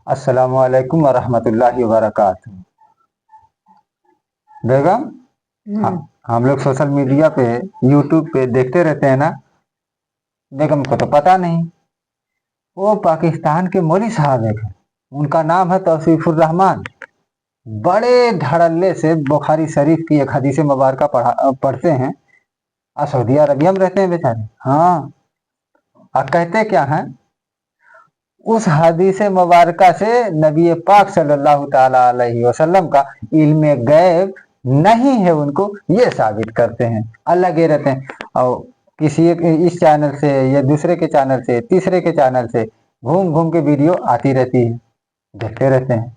अस्सलामु अलैकुम वरहमतुल्लाहि वबरकातुहू। बेगम, हम लोग सोशल मीडिया पे यूट्यूब पे देखते रहते हैं ना। बेगम को तो पता नहीं, वो पाकिस्तान के मौलवी साहब एक हैं, उनका नाम है तौसीफुर रहमान। बड़े धड़ल्ले से बुखारी शरीफ की एक हदीस मुबारक पढ़ते हैं। सऊदी अरबिया में रहते हैं बेचारे। हाँ, और कहते क्या हैं, उस हदीस मुबारक से नबी पाक सल्लल्लाहु ताला अलैहि वसल्लम का इल्म गैब नहीं है, उनको ये साबित करते हैं। अलग ही रहते हैं और किसी एक इस चैनल से या दूसरे के चैनल से तीसरे के चैनल से घूम घूम के वीडियो आती रहती है, देखते रहते हैं।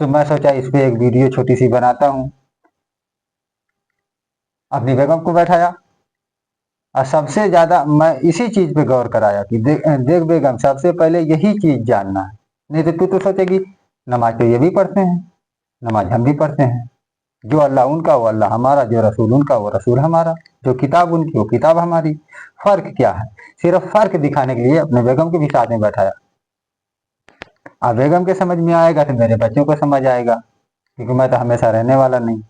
तो मैं सोचा इस पे एक वीडियो छोटी सी बनाता हूँ। अपनी बेगम को बैठाया और सबसे ज्यादा मैं इसी चीज पे गौर कराया कि देख बेगम, सबसे पहले यही चीज जानना है। नहीं तो तू तो सोचेगी नमाज तो ये भी पढ़ते हैं, नमाज हम भी पढ़ते हैं, जो अल्लाह उनका वो अल्लाह हमारा, जो रसूल उनका वो रसूल हमारा, जो किताब उनकी वो किताब हमारी। फर्क क्या है? सिर्फ फर्क दिखाने के लिए अपने बेगम के भी साथ में बैठाया। अब बेगम के समझ में आएगा तो मेरे बच्चों को समझ आएगा, क्योंकि मैं तो हमेशा रहने वाला नहीं।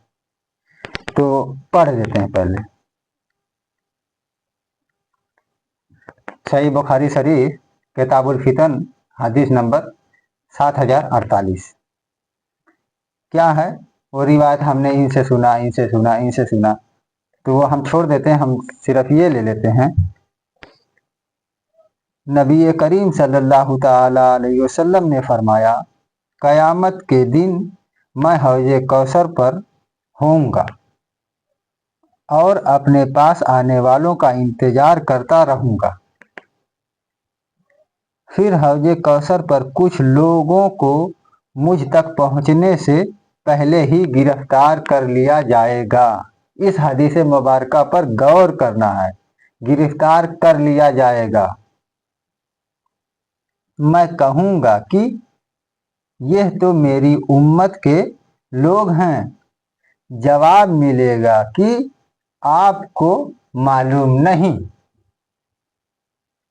तो पढ़ देते हैं पहले सही बुखारी शरीफ किताबुल फितन हदीस नंबर 7048। क्या है वो रिवायत? हमने इनसे सुना, इनसे सुना, इनसे सुना, तो वो हम छोड़ देते हैं, हम सिर्फ ये ले लेते हैं। नबी करीम सल्लल्लाहु ताला अलैहि वसल्लम ने फरमाया, कयामत के दिन मैं हौजे कौसर पर होऊंगा और अपने पास आने वालों का इंतजार करता रहूंगा। फिर हौजे कौसर पर कुछ लोगों को मुझ तक पहुंचने से पहले ही गिरफ्तार कर लिया जाएगा। इस हदीस मुबारक पर गौर करना है, गिरफ्तार कर लिया जाएगा। मैं कहूंगा कि यह तो मेरी उम्मत के लोग हैं। जवाब मिलेगा कि आपको मालूम नहीं,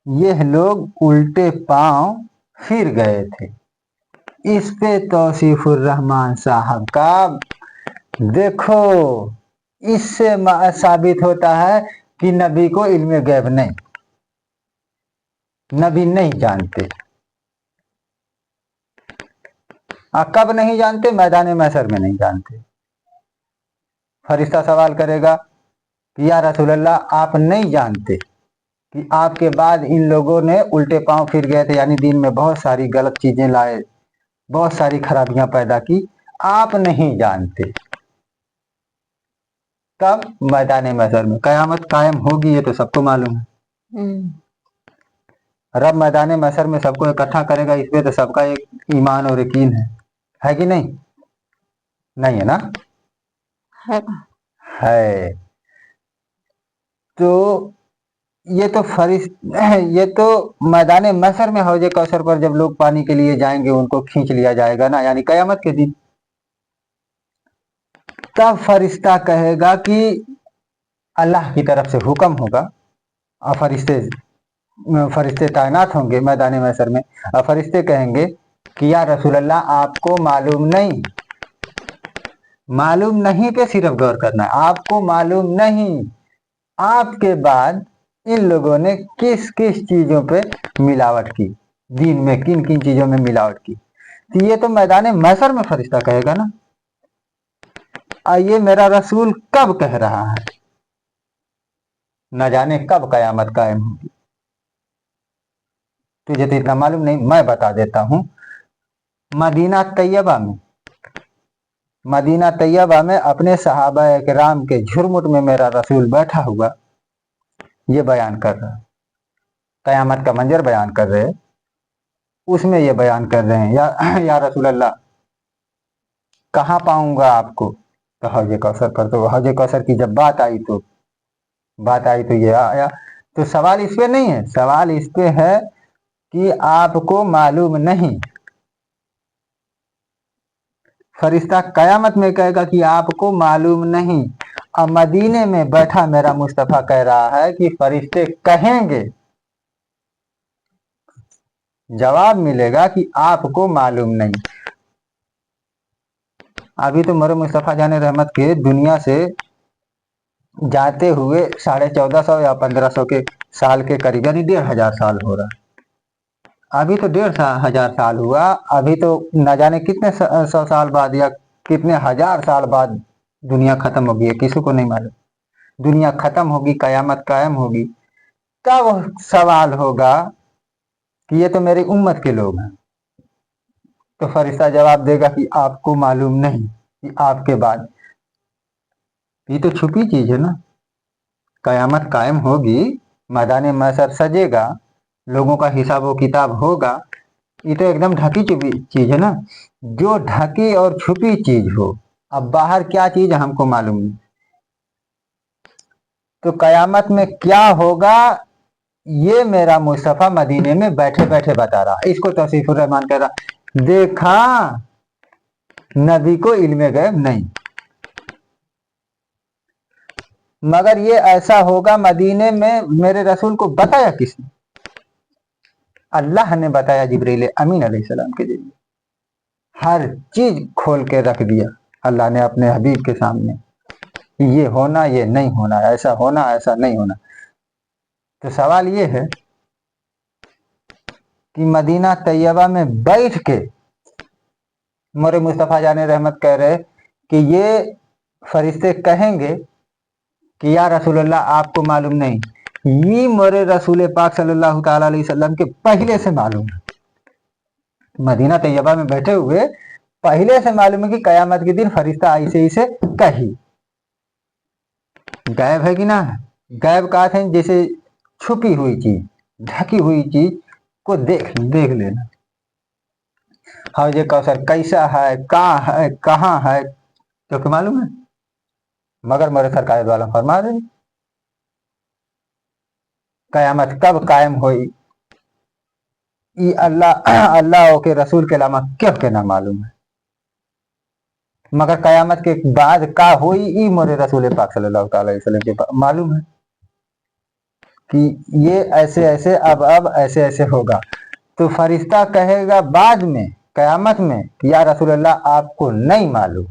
यह लोग उल्टे पांव फिर गए थे। इस पे तौसीफुर रहमान साहब का देखो, इससे साबित होता है कि नबी को इल्म गैब नहीं, नबी नहीं जानते। कब नहीं जानते? मैदान महशर में नहीं जानते। फरिश्ता सवाल करेगा कि या रसूल अल्लाह, आप नहीं जानते कि आपके बाद इन लोगों ने उल्टे पांव फिर गए थे, यानी दिन में बहुत सारी गलत चीजें लाए, बहुत सारी खराबियां पैदा की, आप नहीं जानते। कब? मैदान महशर में। कयामत कायम होगी ये तो सबको मालूम है। रब मैदान महशर में सबको इकट्ठा करेगा, इसमें तो सबका एक ईमान और यकीन है कि नहीं? नहीं है ना? है। तो ये तो मैदान महशर में हौजे कौसर पर जब लोग पानी के लिए जाएंगे, उनको खींच लिया जाएगा ना, यानी कयामत के दिन। तब फरिश्ता कहेगा कि अल्लाह की तरफ से हुक्म होगा और फरिश्ते तैनात होंगे मैदान महशर में, और फरिश्ते कहेंगे कि या रसूल अल्लाह, आपको मालूम नहीं, मालूम नहीं पे सिर्फ गौर करना है, आपको मालूम नहीं आपके बाद इन लोगों ने किस किस चीजों पे मिलावट की, दीन में किन किन चीजों में मिलावट की। तो ये तो मैदान महशर में फरिश्ता कहेगा ना। ये मेरा रसूल कब कह रहा है? न जाने कब कयामत कायम होगी। तुझे तो इतना मालूम नहीं, मैं बता देता हूं। मदीना तैयबा में अपने सहाबा किराम के झुरमुट में मेरा रसूल बैठा हुआ ये बयान कर रहा है, कयामत का मंजर बयान कर रहे हैं। उसमें ये बयान कर रहे हैं, या रसूल अल्लाह, कहाँ पाऊंगा आपको? तो हौजे कौसर पर। तो हौजे कौसर की जब बात आई तो ये आया। तो सवाल इस पे नहीं है, सवाल इस पे है कि आपको मालूम नहीं। फरिश्ता कयामत में कहेगा कि आपको मालूम नहीं। अब मदीने में बैठा मेरा मुस्तफा कह रहा है कि फरिश्ते कहेंगे, जवाब मिलेगा कि आपको मालूम नहीं। अभी तो मोहम्मद मुस्तफ़ा जान रहमत के दुनिया से जाते हुए 1450 या 1500 के साल के करीब, यानी 1500 साल हो रहा है। अभी तो 1500 साल हुआ, अभी तो न जाने कितने सौ साल बाद या कितने हजार साल बाद दुनिया खत्म होगी, है किसी को नहीं मालूम। दुनिया खत्म होगी, कयामत कायम होगी, तब सवाल होगा कि ये तो मेरी उम्मत के लोग हैं। तो फरिश्ता जवाब देगा कि आपको मालूम नहीं कि आपके बाद। ये तो छुपी चीज है ना। कयामत कायम होगी, मैदान महशर सजेगा, लोगों का हिसाब व किताब होगा, ये तो एकदम ढकी छुपी चीज है ना। जो ढकी और छुपी चीज हो, अब बाहर क्या चीज हमको मालूम नहीं। तो कयामत में क्या होगा ये मेरा मुस्तफा मदीने में बैठे बैठे बता रहा। इसको तौसीफुर रहमान कह रहा। देखा नबी को इल्मे गैब नहीं, मगर ये ऐसा होगा मदीने में मेरे रसूल को बताया किसने? अल्लाह ने बताया जिब्रील अमीन अलैहिस्सलाम के जरिए। हर चीज खोल के रख दिया अल्लाह ने अपने हबीब के सामने, ये होना ये नहीं होना, ऐसा होना ऐसा नहीं होना। तो सवाल ये है कि मदीना तैयबा में बैठ के मोरे मुस्तफ़ा जाने रहमत कह रहे कि ये फरिश्ते कहेंगे कि या रसूलुल्लाह आपको मालूम नहीं, ये मोरे रसूल पाक सल्लल्लाहु ताला अलैहि वसल्लम के पहले से मालूम है। मदीना तैयबा में बैठे हुए पहले से मालूम है कि कयामत के दिन फरिश्ता ऐसे ऐसे कही। गायब है कि ना है? गायब का अर्थ है जैसे छुपी हुई चीज, ढकी हुई चीज को देख लेना। हौज कौसर कैसा है, कहाँ है, तो क्या मालूम है? मगर मेरे सरकार वाला फरमा रहे कयामत कब कायम हुई, ये अल्लाह के रसूल के अलावा क्यों के ना मालूम है। मगर कयामत के बाद का हुई ई मोरे रसूल पाक सल्लल्लाहु अलैहि वसल्लम के मालूम है कि ये ऐसे ऐसे अब ऐसे ऐसे होगा। तो फरिश्ता कहेगा बाद में कयामत में कि या रसूलल्लाह आपको नहीं मालूम।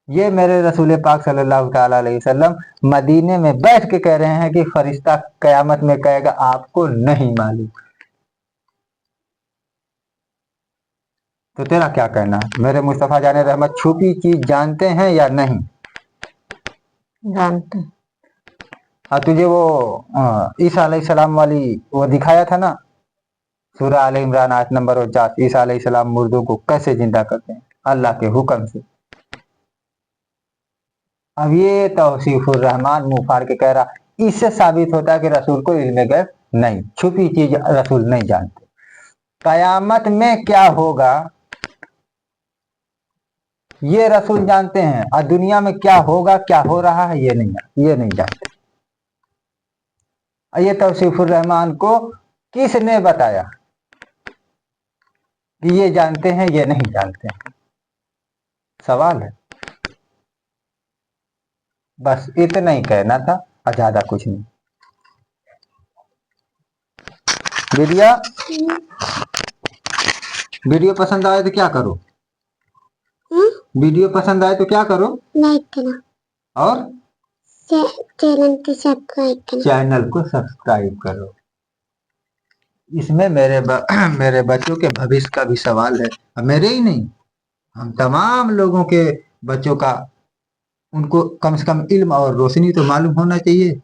ये मेरे रसूल पाक सल्लल्लाहु ताला अलैहि वसल्लम मदीने में बैठ के कह रहे हैं कि फरिश्ता कयामत में कहेगा आपको नहीं मालूम। तो तेरा क्या कहना? मेरे मुस्तफा जाने रहमत छुपी चीज जानते हैं या नहीं? जानते हैं। तुझे वो ईसा अलैहिस्सलाम वाली वो दिखाया था ना, सूरह आल इमरान आयत नंबर 49, ईसा अलैहिस्सलाम मुर्दों को कैसे जिंदा करते हैं अल्लाह के हुक्म से। अब ये तौसीफुर रहमान मुंह फाड़ के कह रहा, इससे साबित होता है कि रसूल को इल्मे गैब नहीं, छुपी चीज रसूल नहीं जानते। कयामत में क्या होगा ये रसूल जानते हैं, और दुनिया में क्या होगा क्या हो रहा है ये नहीं जानते। ये तौसीफुर रहमान को किसने बताया कि ये जानते हैं ये नहीं जानते हैं? सवाल है। बस इतना ही कहना था और ज्यादा कुछ नहीं। वीडियो पसंद आए तो क्या करो? वीडियो पसंद आए तो क्या करो? लाइक करना और चैनल को सब्सक्राइब करो। इसमें मेरे बच्चों के भविष्य का भी सवाल है, मेरे ही नहीं, हम तमाम लोगों के बच्चों का। उनको कम से कम इल्म और रोशनी तो मालूम होना चाहिए।